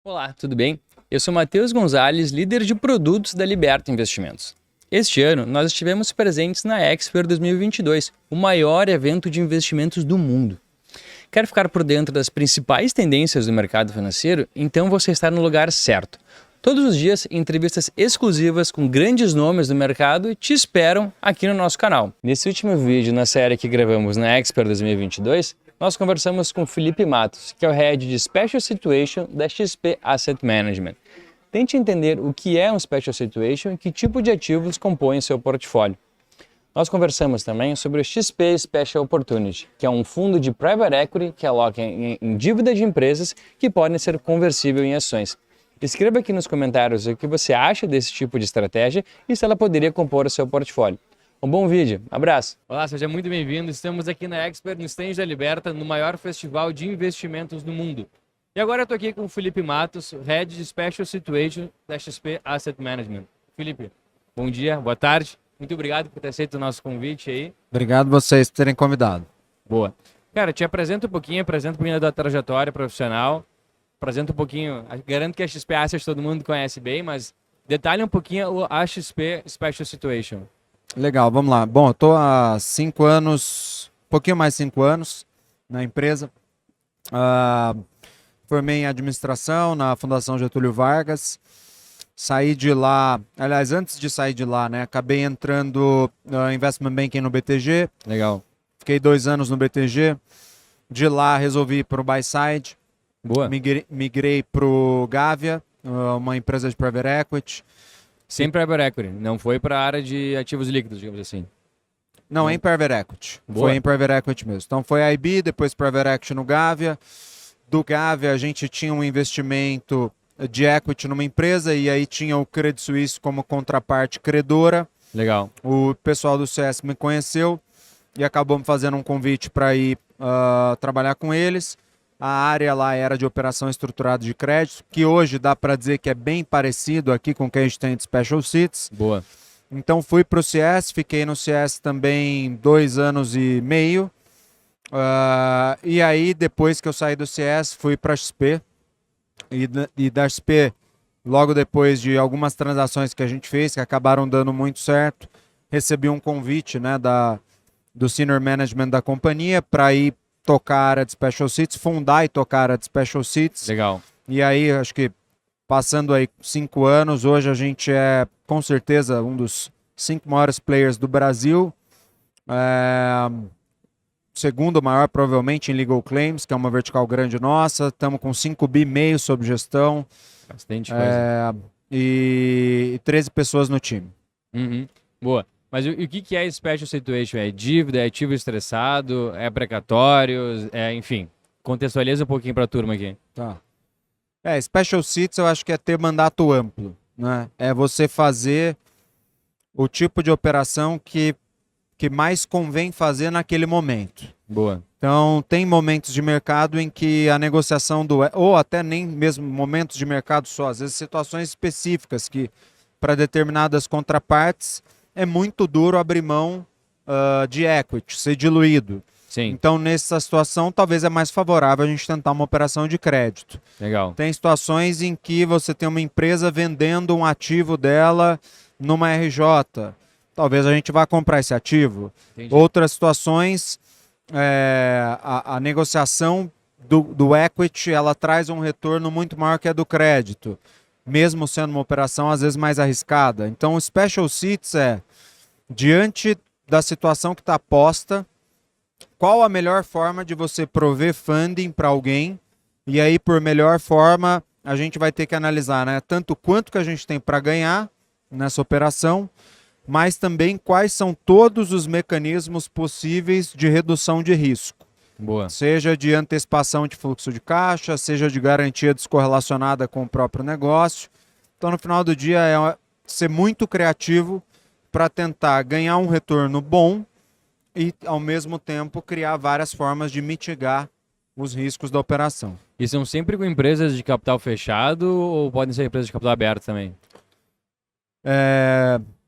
Olá, tudo bem? Eu sou Matheus Gonzalez, líder de produtos da Liberta Investimentos. Este ano, nós estivemos presentes na Expert 2022, o maior evento de investimentos do mundo. Quer ficar por dentro das principais tendências do mercado financeiro? Então você está no lugar certo. Todos os dias, entrevistas exclusivas com grandes nomes do mercado te esperam aqui no nosso canal. Nesse último vídeo na série que gravamos na Expert 2022, nós conversamos com Felipe Matos, que é o Head de Special Situation da XP Asset Management. Tente entender o que é um Special Situation e que tipo de ativos compõem seu portfólio. Nós conversamos também sobre o XP Special Opportunity, que é um fundo de private equity que aloca em dívida de empresas que podem ser conversível em ações. Escreva aqui nos comentários o que você acha desse tipo de estratégia e se ela poderia compor o seu portfólio. Um bom vídeo, abraço! Olá, seja muito bem-vindo. Estamos aqui na Expert, no stand da Liberta, no maior festival de investimentos do mundo. E agora eu estou aqui com o Felipe Matos, Head de Special Situation da XP Asset Management. Felipe, bom dia, boa tarde. Muito obrigado por ter aceito o nosso convite aí. Obrigado vocês por terem convidado. Boa. Cara, te apresenta um pouquinho da tua trajetória profissional. Apresenta um pouquinho, garanto que a XP Asset todo mundo conhece bem, mas detalhe um pouquinho a XP Special Situation. Legal, vamos lá. Bom, eu estou há 5 anos, um pouquinho mais de 5 anos na empresa. Formei em administração na Fundação Getúlio Vargas. Saí de lá, aliás, antes de sair de lá, né, acabei entrando no Investment Banking no BTG. Legal. Fiquei 2 anos no BTG. De lá resolvi ir para o Buy Side. Boa. Migrei para o Gávea, uma empresa de private equity. Sem private equity, não foi para a área de ativos líquidos, digamos assim. Não, em private equity. Boa. Foi em private equity mesmo. Então foi IB, depois private equity no Gávea. Do Gávea a gente tinha um investimento de equity numa empresa e aí tinha o Credit Suisse como contraparte credora. Legal. O pessoal do CS me conheceu e acabou me fazendo um convite para ir trabalhar com eles. A área lá era de operação estruturada de crédito, que hoje dá para dizer que é bem parecido aqui com o que a gente tem de Special Situations. Boa. Então fui para o CS, fiquei no CS também 2 anos e meio. E aí, depois que eu saí do CS, fui para a XP. E da XP, logo depois de algumas transações que a gente fez, que acabaram dando muito certo, recebi um convite, né, do Senior Management da companhia para ir tocar a área de Special Situations, fundar e tocar a área de Special Situations. Legal. E aí, acho que passando aí 5 anos, hoje a gente é, com certeza, um dos 5 maiores players do Brasil. Segundo maior, provavelmente, em Legal Claims, que é uma vertical grande nossa. Estamos com 5,5 bi sob gestão. Bastante coisa. E 13 pessoas no time. Uhum. Boa. Mas o que é Special Situation? É dívida, é ativo estressado, é precatórios, enfim. Contextualiza um pouquinho para a turma aqui. Tá. Special Situations eu acho que é ter mandato amplo, né? É você fazer o tipo de operação que mais convém fazer naquele momento. Boa. Então, tem momentos de mercado em que a negociação ou até nem mesmo momentos de mercado só, às vezes situações específicas que, para determinadas contrapartes, é muito duro abrir mão de equity, ser diluído. Sim. Então, nessa situação, talvez é mais favorável a gente tentar uma operação de crédito. Legal. Tem situações em que você tem uma empresa vendendo um ativo dela numa RJ. Talvez a gente vá comprar esse ativo. Entendi. Outras situações, a negociação do equity, ela traz um retorno muito maior que a do crédito, mesmo sendo uma operação às vezes mais arriscada. Então, o Special Situations é, diante da situação que está posta, qual a melhor forma de você prover funding para alguém, e aí, por melhor forma, a gente vai ter que analisar, né, tanto quanto que a gente tem para ganhar nessa operação, mas também quais são todos os mecanismos possíveis de redução de risco. Boa. Seja de antecipação de fluxo de caixa, seja de garantia descorrelacionada com o próprio negócio. Então, no final do dia, é ser muito criativo para tentar ganhar um retorno bom e, ao mesmo tempo, criar várias formas de mitigar os riscos da operação. E são sempre com empresas de capital fechado ou podem ser empresas de capital aberto também?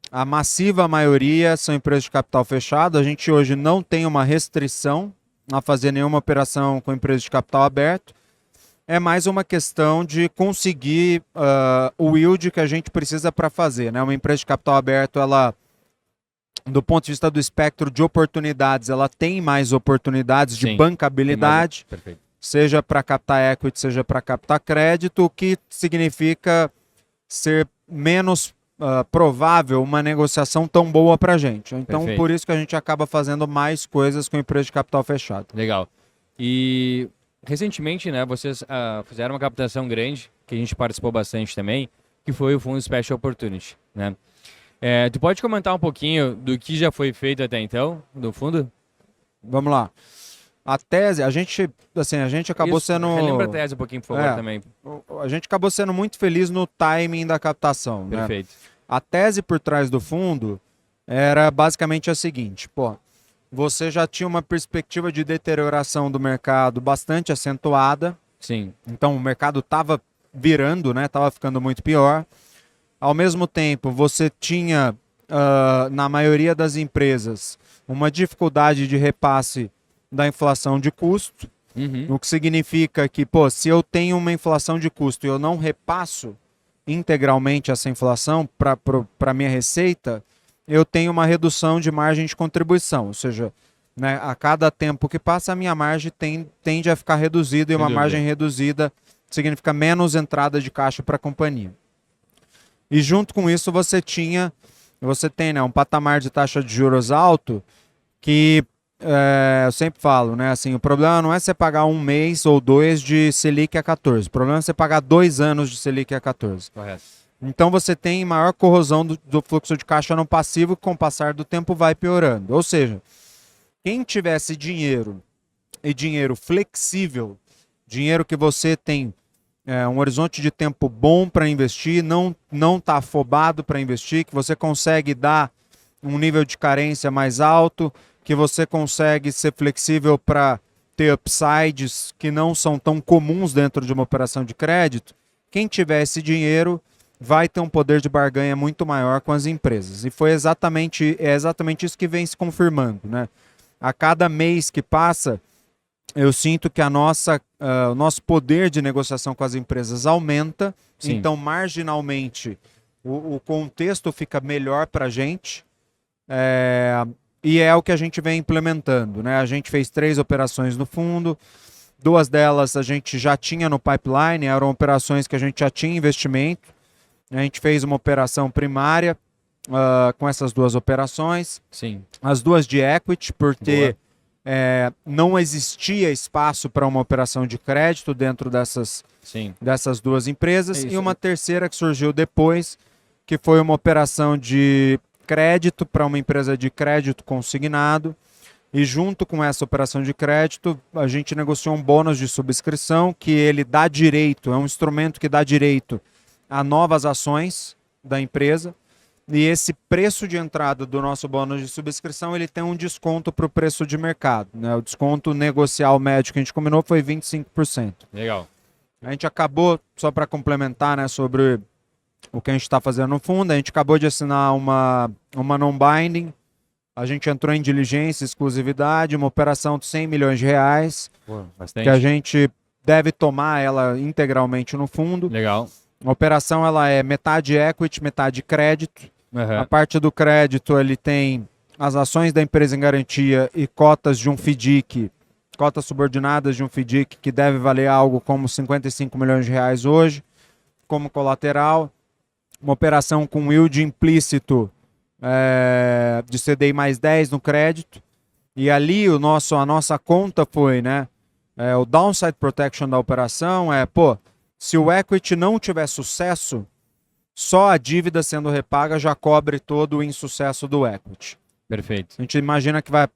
A massiva maioria são empresas de capital fechado. A gente hoje não tem uma restrição a fazer nenhuma operação com empresas de capital aberto. é mais uma questão de conseguir o yield que a gente precisa para fazer, né? Uma empresa de capital aberto, ela, do ponto de vista do espectro de oportunidades, ela tem mais oportunidades de Sim, bancabilidade, Perfeito. seja para captar equity, seja para captar crédito, o que significa ser menos provável uma negociação tão boa para a gente. Então, Perfeito. por isso que a gente acaba fazendo mais coisas com empresa de capital fechado. Legal. E recentemente, né, vocês fizeram uma captação grande, que a gente participou bastante também, que foi o Fundo Special Opportunity, né? Tu pode comentar um pouquinho do que já foi feito até então, do fundo? Vamos lá. A tese, a gente acabou Isso, sendo... relembra a tese um pouquinho, por favor, também. A gente acabou sendo muito feliz no timing da captação, né? Perfeito. A tese por trás do fundo era basicamente a seguinte, você já tinha uma perspectiva de deterioração do mercado bastante acentuada, Sim. então o mercado estava virando, né? Estava ficando muito pior. Ao mesmo tempo, você tinha, na maioria das empresas, uma dificuldade de repasse da inflação de custo, o que significa que, se eu tenho uma inflação de custo e eu não repasso integralmente essa inflação para a minha receita, eu tenho uma redução de margem de contribuição, ou seja, né, a cada tempo que passa, a minha margem tende a ficar reduzida, e uma margem reduzida significa menos entrada de caixa para a companhia. E junto com isso você tem, né, um patamar de taxa de juros alto que eu sempre falo, né, assim, o problema não é você pagar um mês ou dois de Selic a 14, o problema é você pagar 2 anos de Selic a 14. Correto. Então você tem maior corrosão do fluxo de caixa no passivo, que com o passar do tempo vai piorando. Ou seja, quem tivesse dinheiro e dinheiro flexível, dinheiro que você tem um horizonte de tempo bom para investir, não está afobado para investir, que você consegue dar um nível de carência mais alto, que você consegue ser flexível para ter upsides que não são tão comuns dentro de uma operação de crédito, quem tiver esse dinheiro vai ter um poder de barganha muito maior com as empresas. E é exatamente isso que vem se confirmando, né? A cada mês que passa, eu sinto que o nosso poder de negociação com as empresas aumenta. Sim. Então, marginalmente, o contexto fica melhor para a gente. E é o que a gente vem implementando, né? A gente fez 3 operações no fundo, 2 delas a gente já tinha no pipeline, eram operações que a gente já tinha investimento. A gente fez uma operação primária com essas 2 operações. Sim. As 2 de equity, porque não existia espaço para uma operação de crédito dentro dessas 2 empresas. E uma terceira que surgiu depois, que foi uma operação de crédito para uma empresa de crédito consignado, e junto com essa operação de crédito a gente negociou um bônus de subscrição que ele dá direito, é um instrumento que dá direito a novas ações da empresa, e esse preço de entrada do nosso bônus de subscrição ele tem um desconto para o preço de mercado, né? O desconto negocial médio que a gente combinou foi 25%. Legal. A gente acabou, só para complementar, né, sobre o que a gente está fazendo no fundo, a gente acabou de assinar uma non-binding, a gente entrou em diligência, exclusividade, uma operação de 100 milhões de reais, que a gente deve tomar ela integralmente no fundo. Legal. A operação ela é metade equity, metade crédito. A parte do crédito ele tem as ações da empresa em garantia e cotas de um FDIC, cotas subordinadas de um FDIC que deve valer algo como 55 milhões de reais hoje, como colateral. Uma operação com yield implícito de CDI mais 10 no crédito. E ali a nossa conta foi, né? O downside protection da operação se o equity não tiver sucesso, só a dívida sendo repaga já cobre todo o insucesso do equity. Perfeito. A gente imagina que vai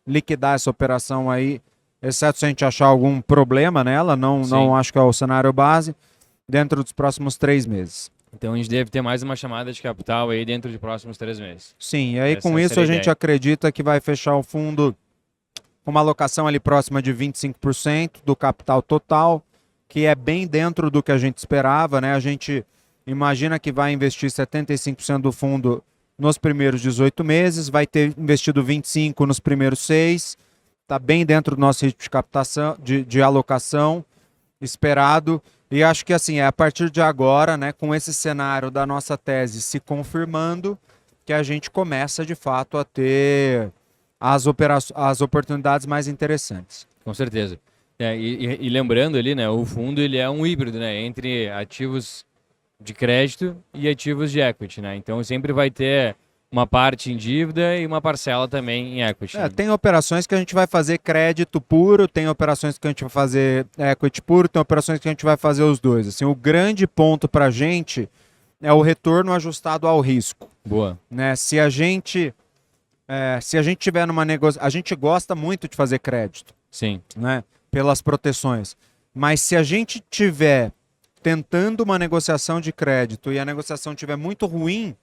liquidar essa operação aí, exceto se a gente achar algum problema nela, não acho que é o cenário base, dentro dos próximos 3 meses. Então a gente deve ter mais uma chamada de capital aí dentro dos próximos 3 meses. Sim, e aí com isso a gente acredita que vai fechar o fundo com uma alocação ali próxima de 25% do capital total, que é bem dentro do que a gente esperava, né? A gente imagina que vai investir 75% do fundo nos primeiros 18 meses, vai ter investido 25% nos primeiros 6, está bem dentro do nosso ritmo de captação, de alocação. esperado. E acho que assim, é a partir de agora, né, com esse cenário da nossa tese se confirmando, que a gente começa de fato a ter as oportunidades mais interessantes. Com certeza. E lembrando ali, né, o fundo ele é um híbrido, né, entre ativos de crédito e ativos de equity, né? Então sempre vai ter uma parte em dívida e uma parcela também em equity. Né? Tem operações que a gente vai fazer crédito puro, tem operações que a gente vai fazer equity puro, tem operações que a gente vai fazer os dois. Assim, o grande ponto para a gente é o retorno ajustado ao risco. Boa. Né? Se a gente tiver numa negociação, a gente gosta muito de fazer crédito. Sim. Né? Pelas proteções. Mas se a gente tiver tentando uma negociação de crédito e a negociação estiver muito ruim,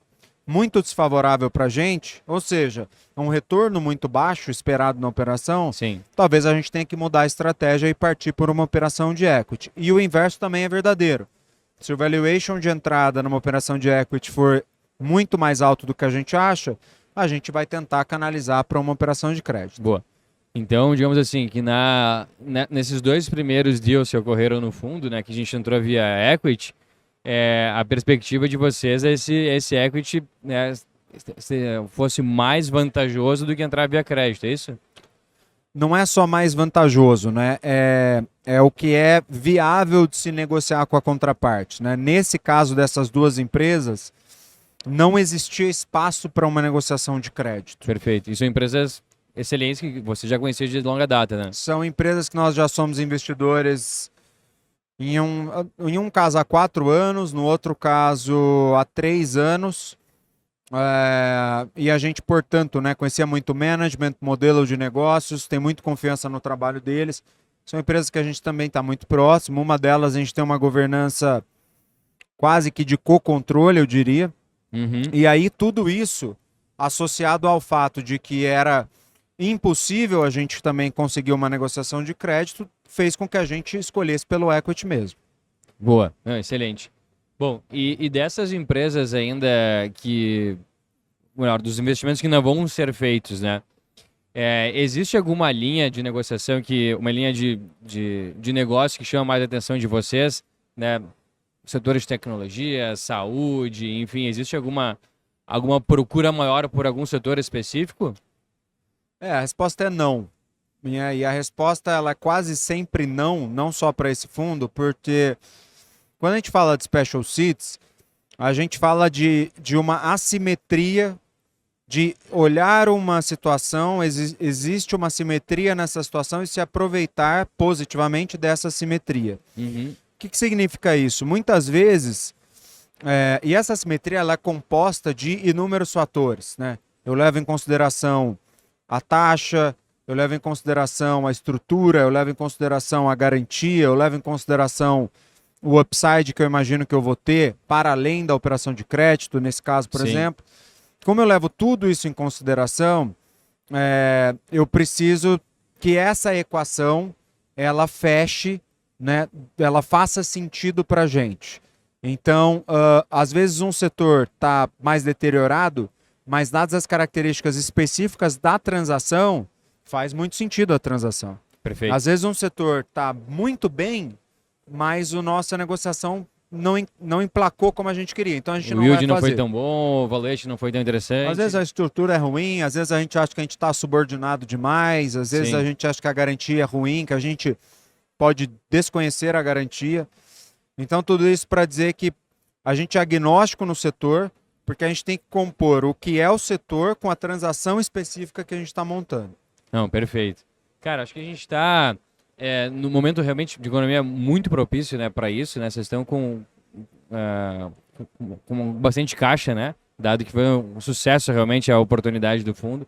muito desfavorável para a gente, ou seja, um retorno muito baixo esperado na operação, sim, talvez a gente tenha que mudar a estratégia e partir por uma operação de equity. E o inverso também é verdadeiro. Se o valuation de entrada numa operação de equity for muito mais alto do que a gente acha, a gente vai tentar canalizar para uma operação de crédito. Boa. Então, digamos assim, que nesses dois primeiros deals que ocorreram no fundo, né, que a gente entrou via equity, a perspectiva de vocês é esse equity, né, fosse mais vantajoso do que entrar via crédito, é isso? Não é só mais vantajoso, né? É o que é viável de se negociar com a contraparte. Né? Nesse caso dessas duas empresas, não existia espaço para uma negociação de crédito. Perfeito. E são empresas excelentes que você já conhecia de longa data, né? São empresas que nós já somos investidores em um caso há 4 anos, no outro caso há 3 anos. E a gente, portanto, né, conhecia muito management, modelo de negócios, tem muita confiança no trabalho deles. São empresas que a gente também está muito próximo. Uma delas a gente tem uma governança quase que de co-controle, eu diria. Uhum. E aí tudo isso, associado ao fato de que era impossível a gente também conseguir uma negociação de crédito, fez com que a gente escolhesse pelo equity mesmo. Boa, excelente. Bom, e dessas empresas ainda que, melhor, dos investimentos que ainda vão ser feitos, né? Existe alguma linha de negociação, uma linha de negócio que chama mais a atenção de vocês, né? Setores de tecnologia, saúde, enfim, existe alguma procura maior por algum setor específico? A resposta é não. E a resposta ela é quase sempre não, não só para esse fundo, porque quando a gente fala de special seats, a gente fala de uma assimetria, de olhar uma situação, existe uma simetria nessa situação e se aproveitar positivamente dessa simetria. Uhum. O que significa isso? Muitas vezes, e essa simetria ela é composta de inúmeros fatores. Né? Eu levo em consideração a taxa, eu levo em consideração a estrutura, eu levo em consideração a garantia, eu levo em consideração o upside que eu imagino que eu vou ter para além da operação de crédito, nesse caso, por exemplo. Como eu levo tudo isso em consideração, eu preciso que essa equação ela feche, né, ela faça sentido para a gente. Então, às vezes um setor está mais deteriorado, mas dadas as características específicas da transação, faz muito sentido a transação. Perfeito. Às vezes um setor está muito bem, mas a nossa negociação não emplacou como a gente queria. Então a gente não vai fazer. O yield não foi tão bom, o valuation não foi tão interessante. Às vezes a estrutura é ruim, às vezes a gente acha que a gente está subordinado demais, às vezes a gente acha que a garantia é ruim, que a gente pode desconhecer a garantia. Então tudo isso para dizer que a gente é agnóstico no setor, porque a gente tem que compor o que é o setor com a transação específica que a gente está montando. Não, perfeito. Cara, acho que a gente está no momento realmente de economia muito propício, né, para isso, né? Vocês estão com bastante caixa, né? Dado que foi um sucesso realmente a oportunidade do fundo.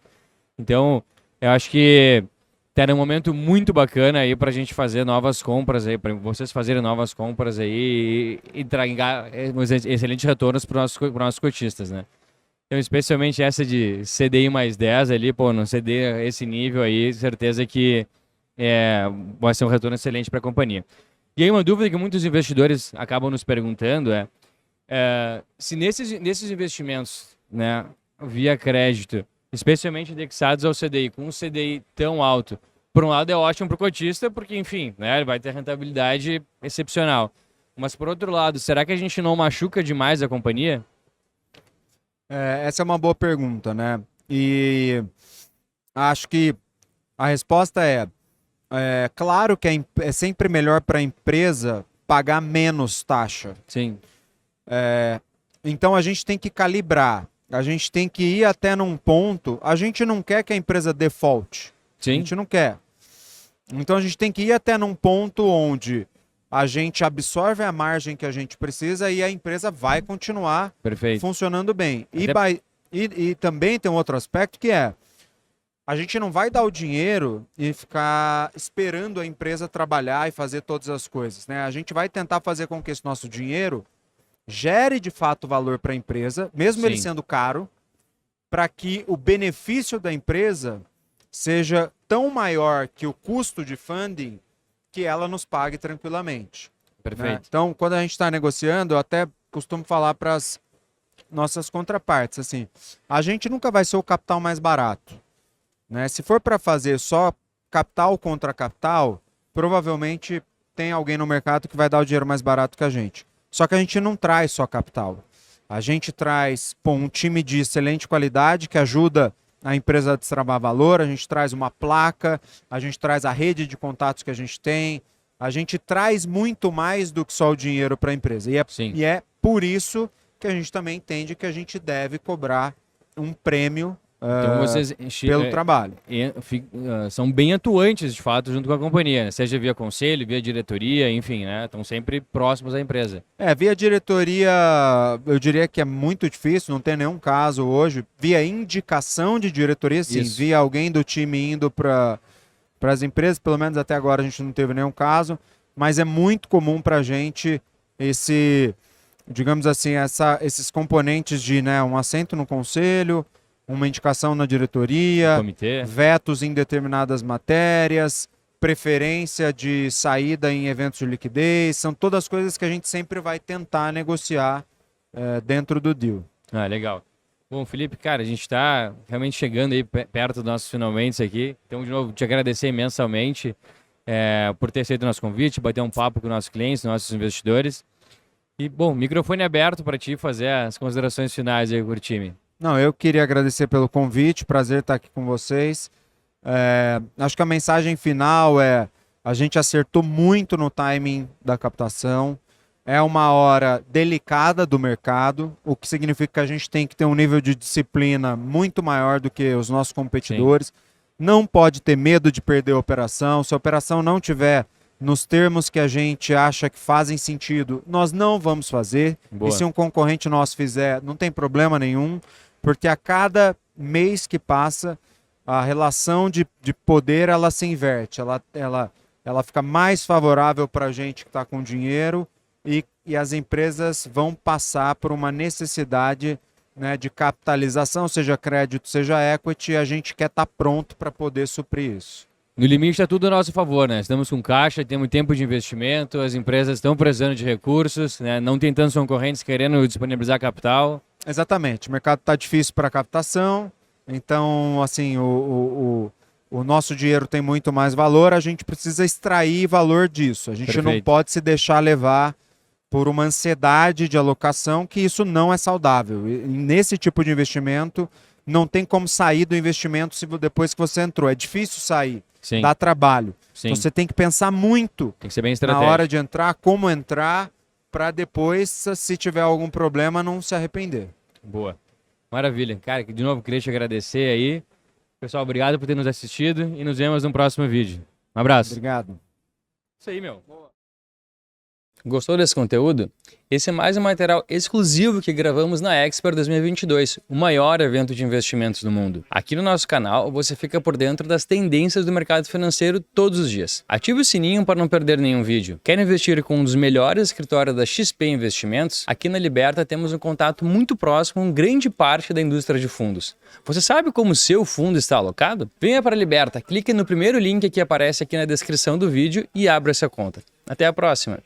Então, eu acho que está num momento muito bacana aí para a gente fazer novas compras aí, para vocês fazerem novas compras aí e entregar excelentes retornos para os nossos cotistas, né? Então, especialmente essa de CDI mais 10 ali, no CD esse nível aí, certeza que vai ser um retorno excelente para a companhia. E aí uma dúvida que muitos investidores acabam nos perguntando se nesses investimentos, né, via crédito, especialmente indexados ao CDI, com um CDI tão alto, por um lado é ótimo para o cotista, porque, enfim, né, ele vai ter rentabilidade excepcional. Mas, por outro lado, será que a gente não machuca demais a companhia? Essa é uma boa pergunta, né? E acho que a resposta é claro que é sempre melhor para a empresa pagar menos taxa. Sim. Então a gente tem que calibrar, a gente tem que ir até num ponto. A gente não quer que a empresa default. A Sim. gente não quer. Então a gente tem que ir até num ponto onde a gente absorve a margem que a gente precisa e a empresa vai continuar Perfeito. funcionando bem. Até- E também tem um outro aspecto que a gente não vai dar o dinheiro e ficar esperando a empresa trabalhar e fazer todas as coisas, né? A gente vai tentar fazer com que esse nosso dinheiro gere de fato valor para a empresa, mesmo ele Sim. sendo caro, para que o benefício da empresa seja tão maior que o custo de funding que ela nos pague tranquilamente. Né? Perfeito. Então, quando a gente está negociando, eu até costumo falar para as nossas contrapartes, assim, a gente nunca vai ser o capital mais barato. Né? Se for para fazer só capital contra capital, provavelmente tem alguém no mercado que vai dar o dinheiro mais barato que a gente. Só que a gente não traz só capital. A gente traz um time de excelente qualidade que ajuda a empresa a destravar valor, a gente traz uma placa, a gente traz a rede de contatos que a gente tem, a gente traz muito mais do que só o dinheiro para a empresa. Sim. E é por isso que a gente também entende que a gente deve cobrar um prêmio Então vocês pelo trabalho. são bem atuantes, de fato, junto com a companhia, né? Seja via conselho, via diretoria, enfim, né? Estão sempre próximos à empresa. Via diretoria, eu diria que é muito difícil, não tem nenhum caso hoje. Via indicação de diretoria, sim. Isso. Via alguém do time indo para as empresas, pelo menos até agora a gente não teve nenhum caso, mas é muito comum para a gente digamos assim, esses componentes de, né, um assento no conselho, uma indicação na diretoria, Comitê. vetos em determinadas matérias, preferência de saída em eventos de liquidez, são todas coisas que a gente sempre vai tentar negociar dentro do deal. Ah, legal. Bom, Felipe, cara, a gente está realmente chegando aí perto dos nossos finalmente aqui. Então, de novo, te agradecer imensamente por ter aceito o nosso convite, bater um papo com nossos clientes, nossos investidores. E, bom, microfone aberto para ti fazer as considerações finais aí com o time. Não, eu queria agradecer pelo convite, prazer estar aqui com vocês. Acho que a mensagem final a gente acertou muito no timing da captação. É uma hora delicada do mercado, o que significa que a gente tem que ter um nível de disciplina muito maior do que os nossos competidores. Sim. Não pode ter medo de perder a operação. Se a operação não tiver nos termos que a gente acha que fazem sentido, nós não vamos fazer. Boa. E se um concorrente nosso fizer, não tem problema nenhum, porque a cada mês que passa, a relação de poder ela se inverte, ela fica mais favorável para a gente que está com dinheiro e as empresas vão passar por uma necessidade, né, de capitalização, seja crédito, seja equity, e a gente quer estar pronto para poder suprir isso. No limite está tudo a nosso favor, né? Estamos com caixa, temos tempo de investimento, as empresas estão precisando de recursos, né? Não tem tantos concorrentes querendo disponibilizar capital. Exatamente, o mercado está difícil para captação, então assim, o nosso dinheiro tem muito mais valor, a gente precisa extrair valor disso, a gente Perfeito. Não pode se deixar levar por uma ansiedade de alocação, que isso não é saudável. E nesse tipo de investimento, não tem como sair do investimento depois que você entrou, é difícil sair. Sim. Dá trabalho. Sim. Então você tem que pensar muito tem que ser bem na estratégico. hora de entrar, como entrar, para depois, se tiver algum problema, não se arrepender. Boa. Maravilha. Cara, de novo, queria te agradecer aí. Pessoal, obrigado por ter nos assistido e nos vemos no próximo vídeo. Um abraço. Obrigado. Isso aí, meu. Gostou desse conteúdo? Esse é mais um material exclusivo que gravamos na Expert 2022, o maior evento de investimentos do mundo. Aqui no nosso canal você fica por dentro das tendências do mercado financeiro todos os dias. Ative o sininho para não perder nenhum vídeo. Quer investir com um dos melhores escritórios da XP Investimentos? Aqui na Liberta temos um contato muito próximo com grande parte da indústria de fundos. Você sabe como o seu fundo está alocado? Venha para a Liberta, clique no primeiro link que aparece aqui na descrição do vídeo e abra essa conta. Até a próxima!